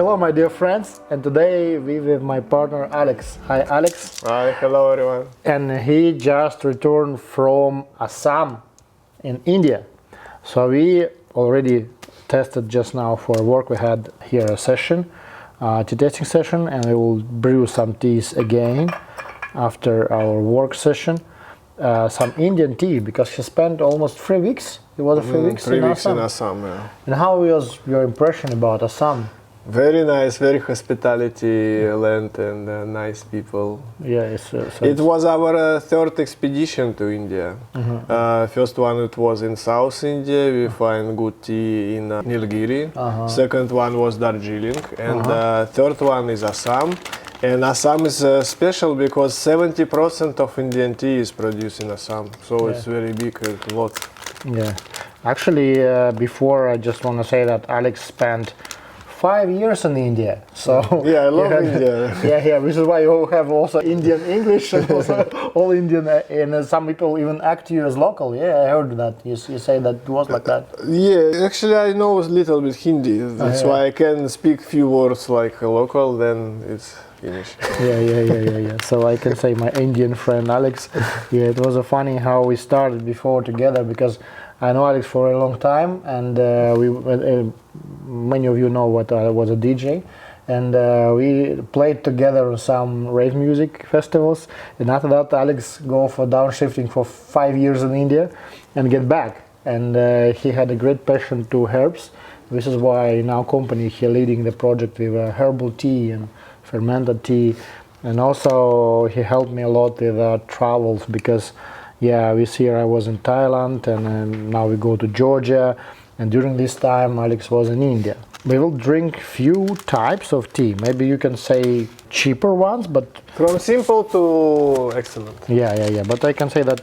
Hello, my dear friends, and today we with my partner Alex. Hi, Alex. Hi, hello everyone. And he just returned from Assam in India. So we already tested just now for work. We had here a session, tea tasting session, and we will brew some teas again after our work session. Some Indian tea because he spent almost 3 weeks. It was 3 weeks, 3 in weeks Assam. in Assam. Yeah. And how was your impression about Assam? Very nice, very hospitality land and nice people. Yeah, It was our third expedition to India. First one it was in South India. We find good tea in Nilgiri. Second one was Darjeeling, and third one is Assam. And Assam is special because 70% of Indian tea is produced in Assam, so it's very big, a lot. Yeah, actually, before I just want to say that Alex spent 5 years in India. So yeah, I love India. Yeah, which is why you have also Indian English and also all Indian, and some people even act you as local. Yeah, I heard that. You say that it was like that. Yeah, actually I know a little bit Hindi. That's why I can speak few words like a local. Then it's English. Yeah. So I can say my Indian friend Alex. Yeah, it was funny how we started before together because I know Alex for a long time, and many of you know what I was a DJ, and we played together on some rave music festivals. And after that, Alex go for downshifting for 5 years in India, and get back. And he had a great passion to herbs. This is why in our company he leading the project with herbal tea and fermented tea, and also he helped me a lot with travels because this year I was in Thailand, and now we go to Georgia, and during this time Alex was in India. We will drink few types of tea. Maybe you can say cheaper ones, but from simple to excellent. Yeah. But I can say that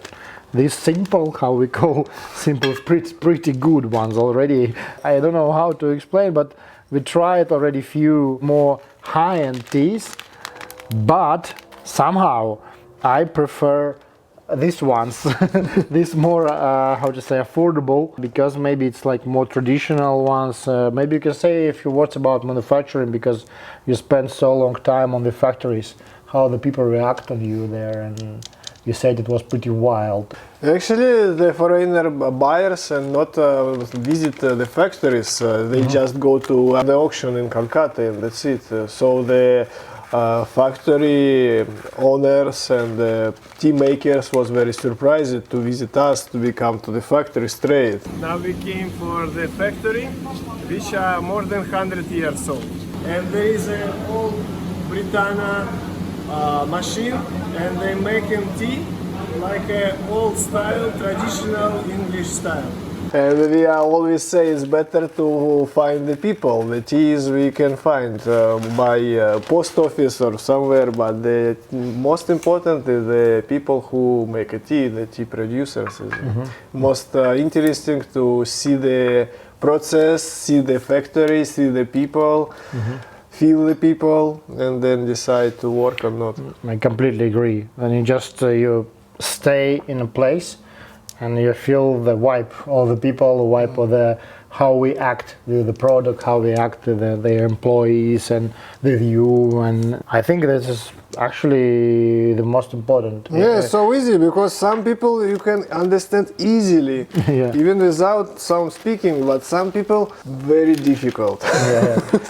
these simple, how we call simple, pretty good ones already. I don't know how to explain, but we tried already few more high-end teas, but somehow I prefer these ones, these more how to say affordable, because maybe it's like more traditional ones. Maybe you can say a few words about manufacturing because you spend so long time on the factories, how the people react on you there, and you said it was pretty wild. Actually, the foreigner buyers and not visit the factories. They just go to the auction in Calcutta and that's it. So the factory owners and the tea makers was very surprised to visit us, to come to the factory straight. Now we came for the factory, which are more than 100 years old. And there is an old Britannia machine, and they making tea like an old style, traditional English style. And we always say it's better to find the people. The teas we can find by post office or somewhere, but the most important is the people who make a tea, the tea producers. Most interesting to see the process, see the factory, see the people. Feel the people, and then decide to work or not. I completely agree. When you just you stay in a place and you feel the vibe of the people, the vibe of the how we act with the product, how we act with their employees and with you, and I think this is actually the most important. Yeah, so easy because some people you can understand easily, even without some speaking, but some people very difficult.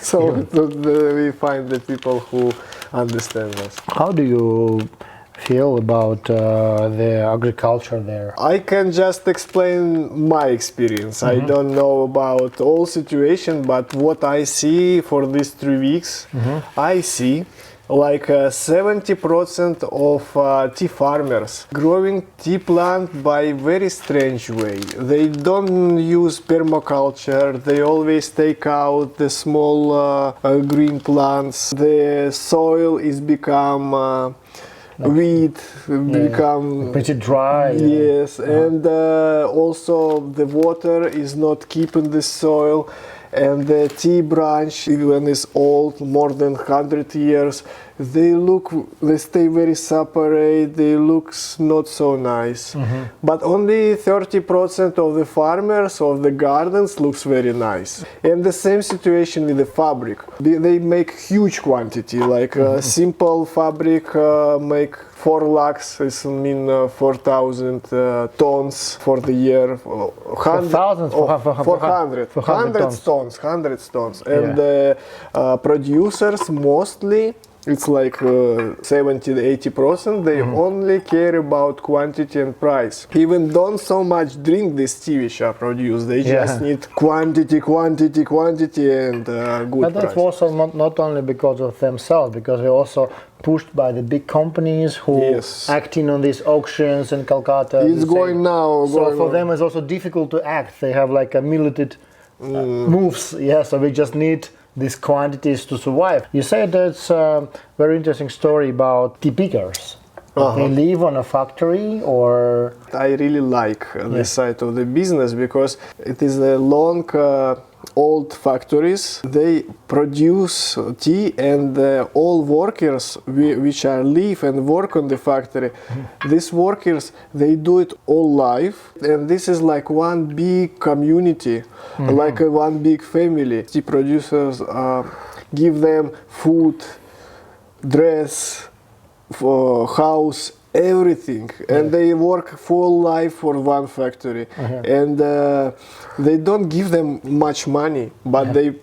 So we find the people who understand us. How do you feel about the agriculture there? I can just explain my experience. I don't know about all situation, but what I see for these 3 weeks, I see like 70% of tea farmers growing tea plant by very strange way. They don't use permaculture. They always take out the small green plants. The soil is become weed, become pretty dry. Yes, and also the water is not keeping the soil, and the tea branch, even is old, more than 100 years, they stay very separate, they look not so nice. But only 30% of the farmers of the gardens looks very nice. And the same situation with the fabric. They make huge quantity, like simple fabric make 4 lakhs, is mean 4,000 tons for the year. 4,000? 400 tons. 100 tons. And the producers mostly, it's like 70-80%, they only care about quantity and price. Even don't so much drink this tea which are produced, they just need quantity and good but that's price. also not only because of themselves, because they're also pushed by the big companies who acting on these auctions in Calcutta. It's going now. So for them it's also difficult to act. They have like a militant moves. So we just need these quantities to survive. You said that's a very interesting story about tea pickers. They live on a factory, or? I really like this side of the business because it is a long old factories. They produce tea, and all workers which are live and work on the factory, these workers, they do it all life, and this is like one big community, like one big family. Tea producers give them food, dress, for house, everything, and they work full life for one factory, and they don't give them much money, but they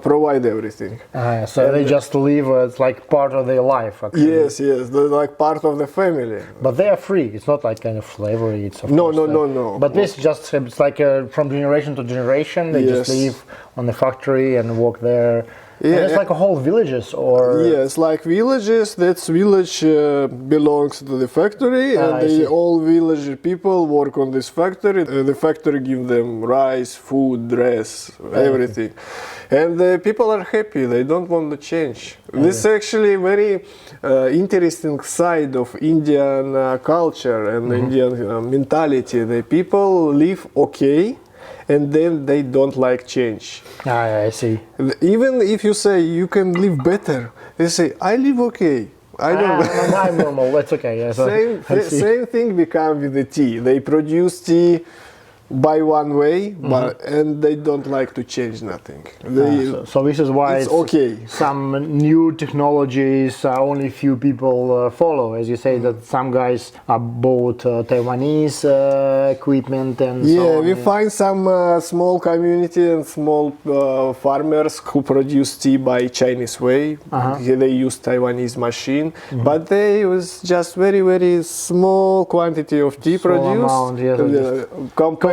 provide everything. So they just live, it's like part of their life, actually. Yes, they're like part of the family. But they are free, it's not like kind of slavery. It's No. But this just, it's like from generation to generation, they just live on the factory and work there. And it's like a whole villages, or? Yes, like villages. That village belongs to the factory, and all village people work on this factory. The factory give them rice, food, dress, everything, and the people are happy. They don't want to change. This is actually very interesting side of Indian culture and Indian mentality. The people live okay, and then they don't like change. I see. Even if you say you can live better, they say, I live okay. I don't. I'm normal. That's okay. Same thing become with the tea. They produce tea by one way, and they don't like to change nothing. So this is why it's okay. Some new technologies only few people follow. As you say, that some guys bought Taiwanese equipment and so on. We find some small community and small farmers who produce tea by Chinese way. They use Taiwanese machine, but they was just very small quantity of tea produced.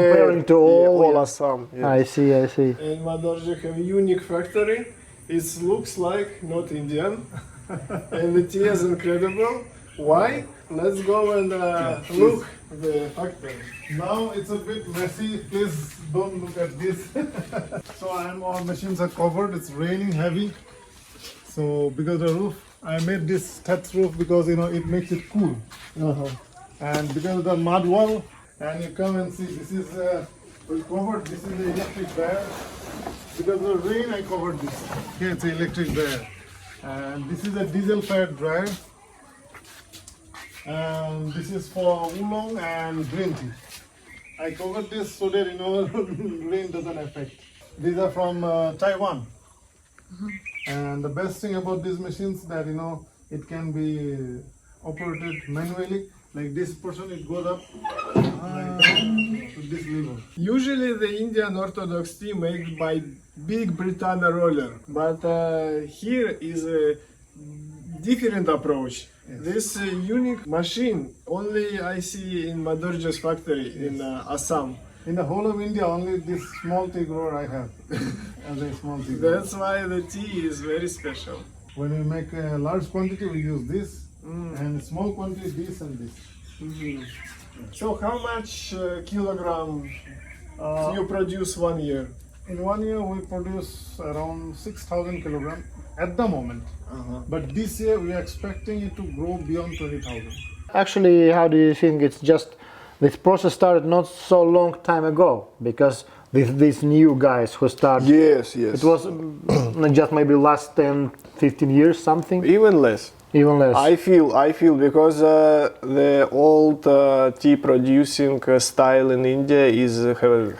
Comparing to all Assam. I see. And Madorje have a unique factory. It looks like not Indian, and the tea is incredible. Why? Let's go and look the factory. Now it's a bit messy. Please don't look at this. So our machines are covered. It's raining heavy. So because the roof, I made this thatch roof because it makes it cool. And because of the mud wall. And you come and see, this is we covered. This is the electric dryer. Because of the rain, I covered this. Okay, it's an electric dryer. And this is a diesel-fired dryer. And this is for oolong and green tea. I covered this so that rain doesn't affect. These are from Taiwan. And the best thing about these machines that it can be operated manually. Like this portion, it goes up like that, to this level. Usually the Indian Orthodox tea made by big Britannia roller, but here is a different approach. This unique machine only I see in Madorje's factory in Assam. In the whole of India, only this small tea grower I have as a small tea grower. That's why the tea is very special. When we make a large quantity, we use this. And small quantity this and this. So how much kilogram you produce 1 year? In 1 year we produce around 6,000 kilograms at the moment. But this year we are expecting it to grow beyond 20,000. Actually, how do you think it's just this process started not so long time ago? Because these new guys who start. Yes, yes. It was just maybe last 10, 15 years, something. Even less. Even less. I feel because the old tea producing style in India is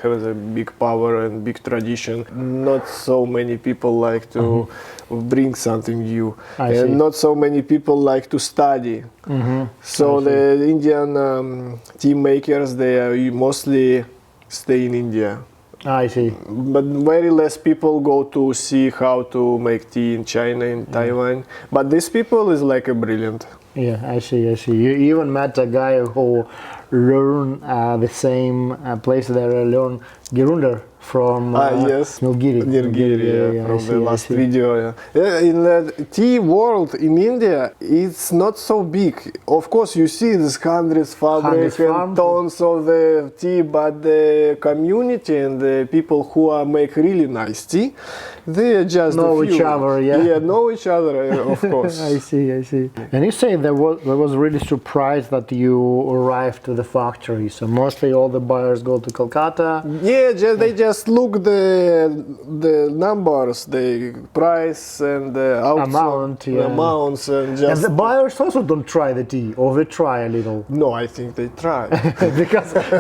has a big power and big tradition. Not so many people like to bring something new, I see. and not so many people like to study. So the Indian tea makers, they mostly stay in India. I see. But very less people go to see how to make tea in China, in Taiwan. But these people is like a brilliant. Yeah, I see. You even met a guy who learned the same place that I learned Girunder from Yes, Nilgiri. Nilgiri, from I the last see. video. Yeah. In the tea world in India, it's not so big. Of course, you see these hundreds fabric and farms. tons of the tea, but the community and the people who make really nice tea, they just Know a few. each other, yeah. Yeah, know each other, of course. I see. And you say there was really surprised that you arrived to the factory. So mostly all the buyers go to Calcutta. Yeah, they just look the numbers, the price and the Amount, yeah. amounts, and And just the buyers also don't try the tea, or they try a little. no, I think they try.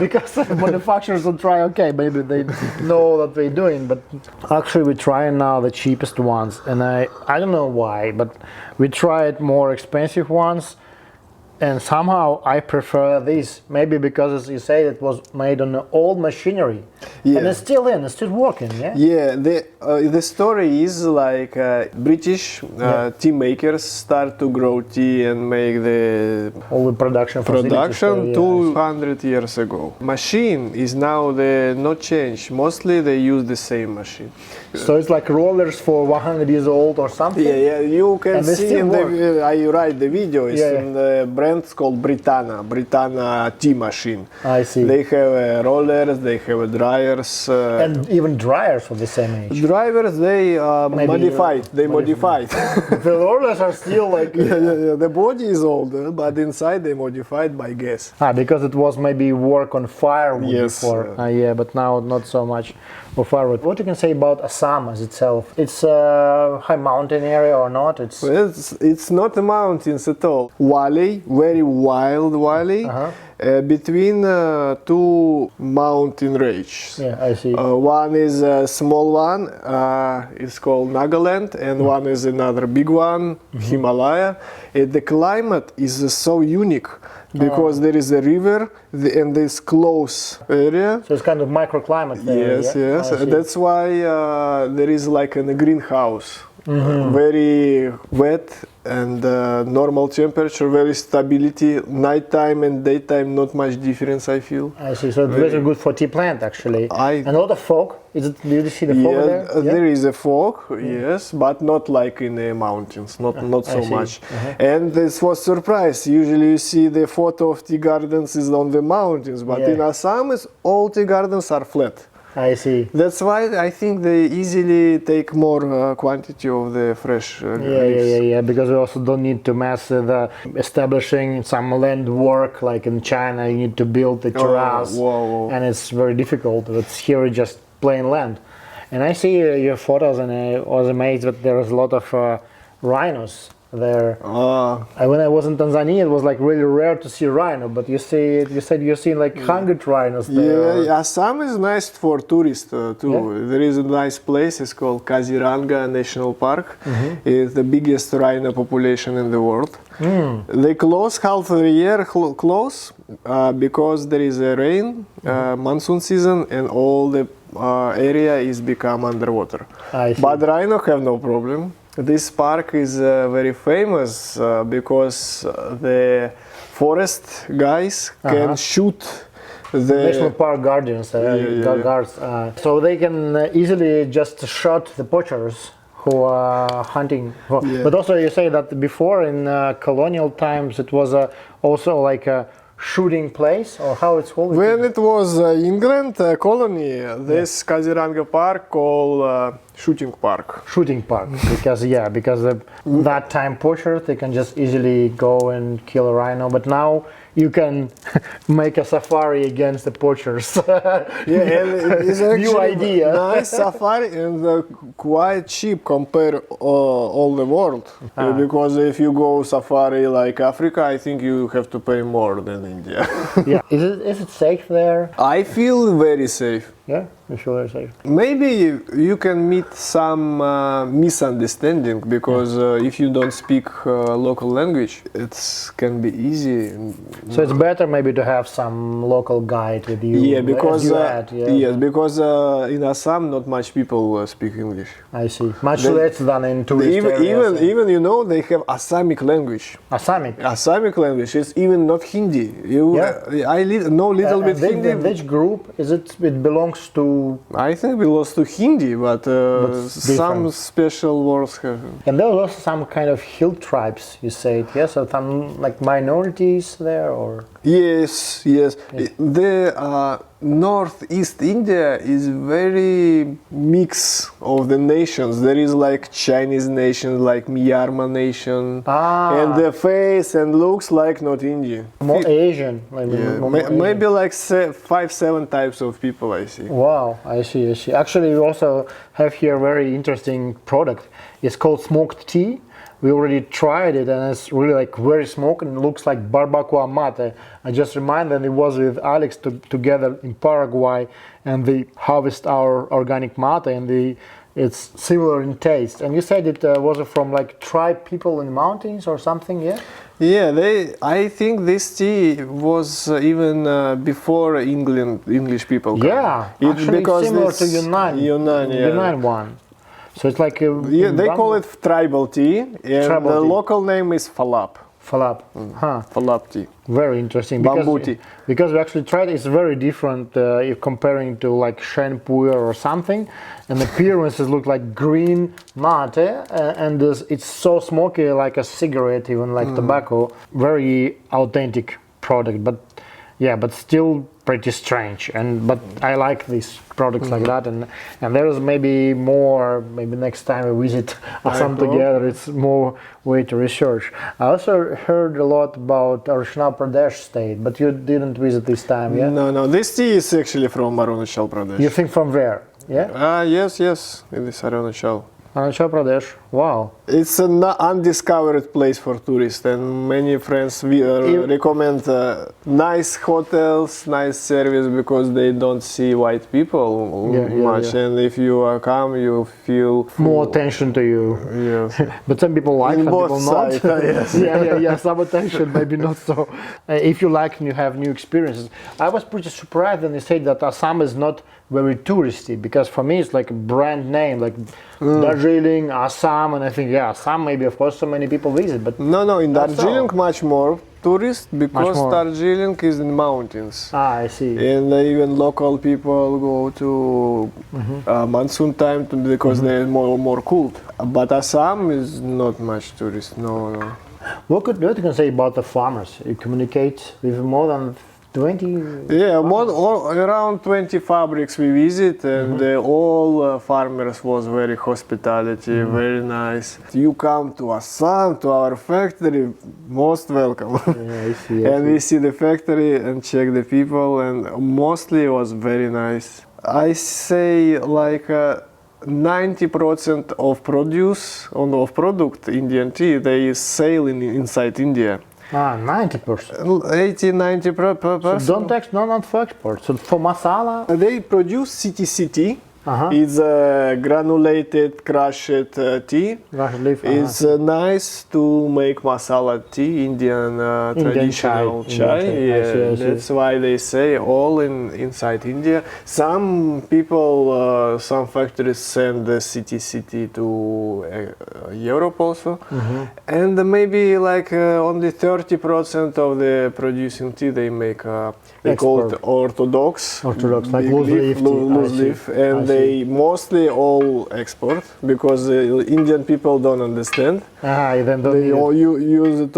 because manufacturers don't try. Okay, maybe they know what they're doing, but actually we try now the cheapest ones, and I don't know why, but we tried more expensive ones, and somehow I prefer this. Maybe because, as you say, it was made on old machinery, Yeah. and it's still working. Yeah. Yeah, the story is like British tea makers start to grow tea and make the All the production facilities there, yeah, 200 years ago. Machine is now the not change. Mostly they use the same machine. So it's like rollers for 100 years old or something. Yeah, you can And they see still in work. I write the video. It's Yeah, yeah. in the brand called Britannia tea machine. I see. They have rollers, they have dryers. And even dryers for the same age. Drivers they Maybe modified. They modified. The rollers are still like Yeah. The body is older, but inside they modified by gas. because it was maybe work on firewood Yes, before. Yeah, but now not so much of firewood. What you can say about Assam as itself? It's a high mountain area or not? It's not the mountains at all. Valley, very wild valley, between two mountain ranges. Yeah, I see. One is a small one, it's called Nagaland, and one is another big one, Himalaya. The climate is so unique because there is a river and this close area. So it's kind of microclimate there. Yes, yeah? yes. I see. That's why there is like a greenhouse. Very wet and normal temperature, very stability. Nighttime and daytime, not much difference. I feel. I see. So it's very good for tea plant actually. And a lot of fog. Did you see the fog there? There is a fog, yes, but not like in the mountains, not so see. much. And this was surprise. Usually you see the photo of tea gardens is on the mountains, but in Assam, all tea gardens are flat. I see. That's why I think they easily take more quantity of the fresh leaves. Yeah. Because we also don't need to mess with establishing some land work like in China. You need to build the terrace, and it's very difficult. But here it's just plain land. And I see your photos, and I was amazed that there was a lot of rhinos there. When I was in Tanzania, it was like really rare to see rhino, but you said you've seen like 100 rhinos there. Yeah, Assam is nice for tourists too. Yeah? There is a nice place, it's called Kaziranga National Park. It's the biggest rhino population in the world. They close half of the year because there is a rain, monsoon season, and all the area is become underwater. But rhino have no problem. This park is very famous because the forest guys can shoot the National Park guardians, guards, so they can easily just shot the poachers who are hunting. But also you say that before in colonial times it was also like a shooting place, or how it's called? When it was England colony, this Kaziranga Park called shooting park. Shooting park, because that time poachers, they can just easily go and kill a rhino, but now you can make a safari against the poachers. Yeah, and it's actually New idea. nice safari and quite cheap compared all the world. Because if you go safari like Africa, I think you have to pay more than India. Yeah, is it safe there? I feel very safe. Yeah, you feel very safe. Maybe you can meet some misunderstanding because if you don't speak local language, it can be easy. So it's better maybe to have some local guide with you. Yeah, because yes, because in Assam not much people speak English. I see. Much less than in tourist areas. Even you know they have Assamic language. Assamic. Assamic language is even not Hindi. I know little bit And Hindi. which group is it? It belongs to. I think it belongs to Hindi, but some special words have. And there are also some kind of hill tribes. You said yes, or some like minorities there, or. Yes. The northeast India is very mix of the nations. There is like Chinese nation, like Myanmar nation, and the face and looks like not Indian. More Asian, Maybe like 5-7 types of people I see. Wow, I see. Actually, we also have here a very interesting product. It's called smoked tea. We already tried it, and it's really like very smoked and looks like barbacoa mate. I just remind that it was with Alex together in Paraguay, and they harvest our organic mate, and it's similar in taste. And you said it was from like tribe people in the mountains or something, yeah? Yeah, I think this tea was even before English people came. Yeah, actually it's similar to Yunnan one. So it's like they call it tribal tea, and the local name is Falap. Falap. Falap tea. Very interesting. Bamboo tea. Because we actually tried it, it's very different if comparing to like Shen Puer or something. And the appearances look like green mate, and it's so smoky like a cigarette, even like tobacco. Very authentic product, but still pretty strange. But I like these products like that, and there's maybe more. Maybe next time we visit Assam together, it's more way to research. I also heard a lot about Arunachal Pradesh state, but you didn't visit this time, yeah? No. This tea is actually from Arunachal Pradesh. You think from there? Yeah. Yes. It is Arunachal. Arunachal Pradesh. Wow. It's an undiscovered place for tourists, and many friends recommend nice hotels, nice service, because they don't see white people much. And if you come, you feel more attention to you. Yes. But some people like, some people not. Yes. Some attention, maybe not so. If you like and you have new experiences. I was pretty surprised when they said that Assam is not very touristy, because for me it's like a brand name, like Darjeeling, Assam, and I think Assam maybe of course so many people visit, but no, in Darjeeling much more tourists, because Darjeeling is in mountains. I see. And even local people go to monsoon time because they're more cool. But Assam is not much tourist. No. What you can say about the farmers? You communicate with more than 20? Yeah, around 20 fabrics we visit, and all farmers was very hospitality, very nice. You come to Assam, to our factory, most welcome. Yeah, I see. And we see the factory and check the people, and mostly it was very nice. I say like 90% of product Indian tea they sell inside India. 90%. 80-90%. So not for export. So for masala, they produce CTC. It's granulated, crushed tea. It's nice to make masala tea, Indian traditional chai. That's why they say all inside India. Some people, some factories send the CTC tea to Europe also, and maybe like only 30% of the producing tea they make. They call it orthodox, like loose leaf, and they mostly all export because Indian people don't understand. They all use it.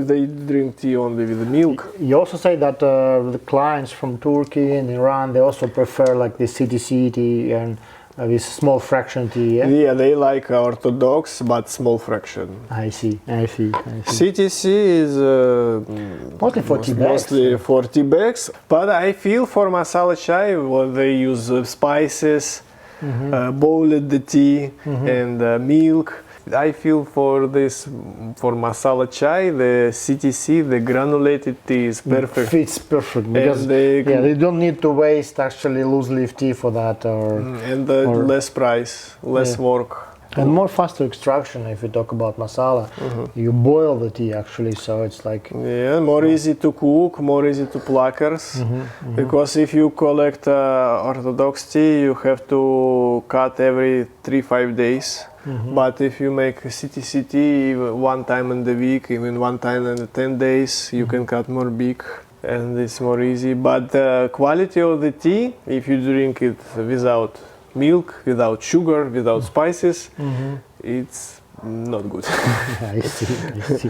They drink tea only with milk. You also say that the clients from Turkey and Iran, they also prefer like the CTC tea, and This small fraction tea, yeah? Yeah, they like orthodox, but small fraction. I see. CTC is Mostly for tea bags. mostly for tea bags, but I feel for masala chai, well, they use spices, boiled the tea and milk. I feel for masala chai, the CTC, the granulated tea is perfect. Fits perfect because they don't need to waste actually loose leaf tea for that, or less price, less work. and more faster extraction. If you talk about masala, you boil the tea actually, so it's like More easy to cook, more easy to pluckers. Because if you collect orthodox tea, you have to cut every 3-5 days. But if you make CTC tea one time in the week, even one time in 10 days, you can cut more big and it's more easy. But the quality of the tea, if you drink it without milk, without sugar, without spices, it's not good. I see.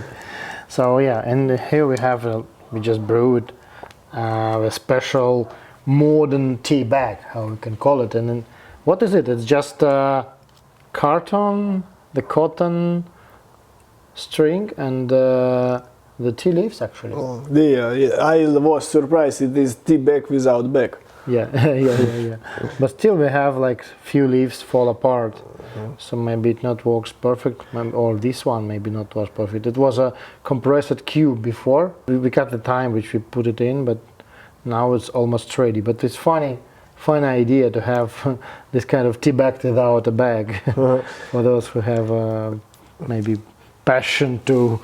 So yeah, and here we have we just brewed a special modern tea bag, how we can call it. And then what is it? It's just carton, the cotton string, and the tea leaves actually. I was surprised it is tea bag without bag. Yeah. But still we have like few leaves fall apart. So maybe it not works perfect, or this one maybe not was perfect. It was a compressed cube before. We cut the time which we put it in, but now it's almost ready. But it's fun idea to have this kind of tea bag without a bag. For those who have maybe passion to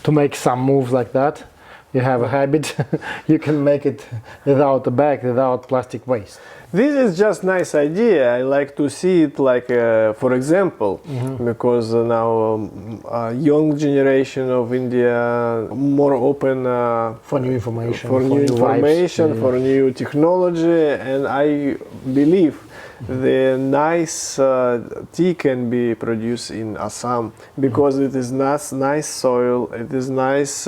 make some moves like that. You have a habit, you can make it without a bag, without plastic waste. This is just nice idea. I like to see it like, for example, because now young generation of India more open for new information, for new technology, and I believe the nice tea can be produced in Assam because it is nice soil, it is nice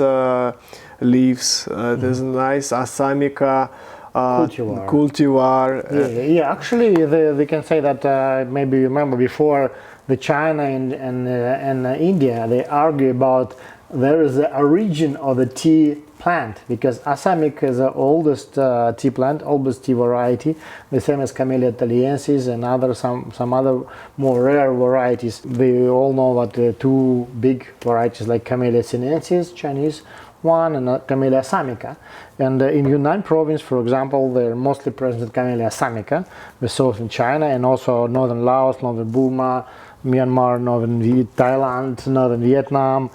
leaves, it is nice assamica cultivar. Yeah, actually they can say that maybe you remember before the China and India, they argue about there is the origin of the tea plant, because assamica is the oldest tea plant, oldest tea variety, the same as Camellia thaliensis and some other more rare varieties. We all know that the two big varieties like Camellia sinensis, Chinese one, and Camellia assamica. And in Yunnan province, for example, they're mostly present Camellia assamica, the southern China, and also northern Laos, northern Burma, Myanmar, northern Thailand, northern Vietnam,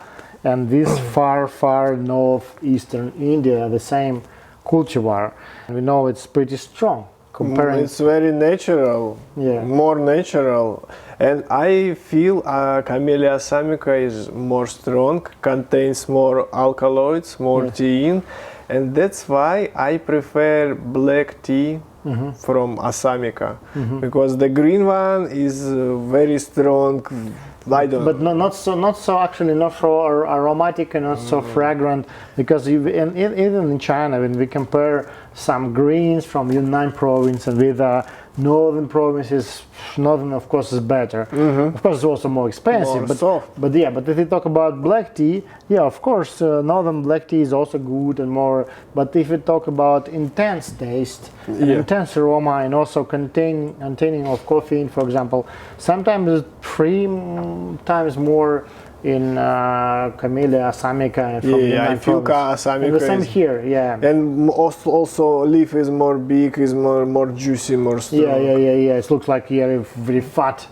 and this far northeastern India, the same cultivar. We know it's pretty strong. It's very natural, more natural. And I feel Camellia assamica is more strong, contains more alkaloids, more thein, and that's why I prefer black tea from assamica, because the green one is very strong. But not so actually, not so aromatic and not so fragrant, because even in China, when we compare some greens from Yunnan province and with northern provinces, northern of course is better. Of course it's also more expensive, but if you talk about black tea, of course northern black tea is also good and more, but if you talk about intense taste, intense aroma, and also containing of caffeine, for example, sometimes it's 3 times more in Camellia assamica and from Yunnan province. And the same here, And also leaf is more big, is more juicy, more strong. It looks like a very fat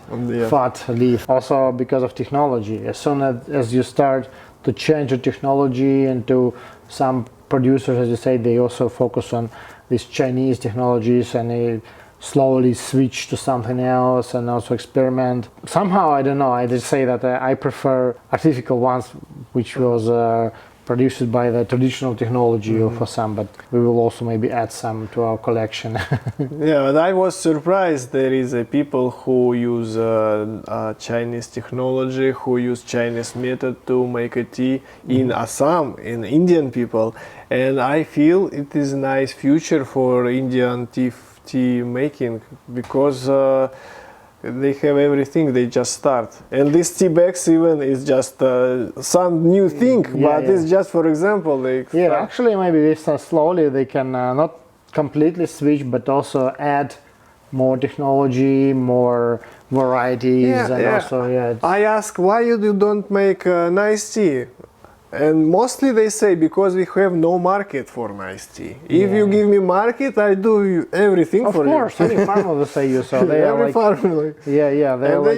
leaf. Also because of technology. As soon as you start to change the technology, and to some producers, as you say, they also focus on these Chinese technologies, and they slowly switch to something else and also experiment. Somehow, I don't know, I just say that I prefer artificial ones, which was produced by the traditional technology of Assam, but we will also maybe add some to our collection. But I was surprised there is a people who use Chinese technology, who use Chinese method to make a tea in Assam, in Indian people, and I feel it is a nice future for Indian tea making, because They have everything. They just start. And this tea bags even is just some new thing, but it's just for example. They start. Actually, maybe this slowly they can not completely switch, but also add more technology, more varieties, also I ask why you don't make nice tea, and mostly they say because we have no market for nice tea. If you give me market, I do everything for you. Of course, any farmer will say you so. They Every are like, farmer. They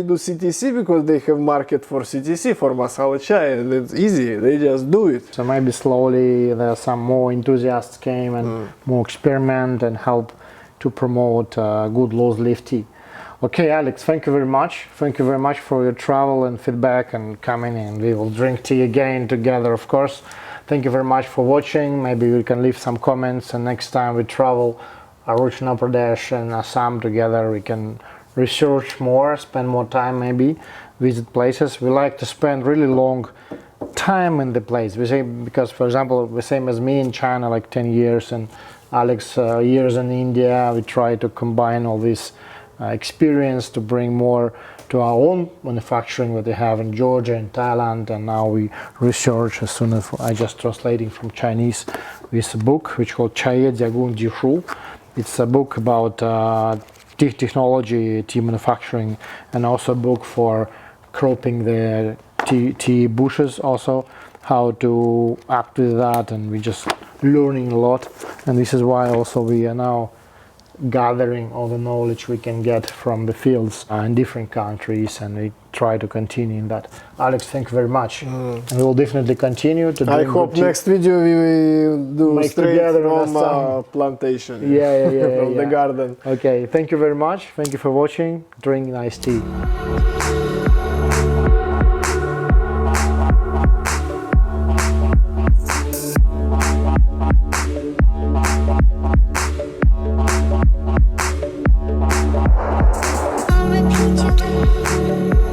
do CTC because they have market for CTC for Masala Chai, and it's easy. They just do it. So maybe slowly there are some more enthusiasts came and more experiment and help to promote good loose leaf tea. Okay, Alex, thank you very much. Thank you very much for your travel and feedback and coming in. We will drink tea again together, of course. Thank you very much for watching. Maybe we can leave some comments, and next time we travel Arunachal Pradesh and Assam together, we can research more, spend more time maybe, visit places. We like to spend really long time in the place. We say, because for example, the same as me in China, like 10 years, and Alex years in India, we try to combine all this experience to bring more to our own manufacturing that they have in Georgia and Thailand, and now we research as soon as I just translating from Chinese this book which called Chai Jiagun Jishu. It's a book about tea technology, tea manufacturing, and also a book for cropping the tea bushes, also how to act with that, and we just learning a lot, and this is why also we are now gathering all the knowledge we can get from the fields in different countries, and we try to continue in that. Alex, thank you very much. And we will definitely continue to I hope next video we will do Make straight together from plantation. From the garden. Okay, thank you very much. Thank you for watching. Drink nice tea. I'll repeat you.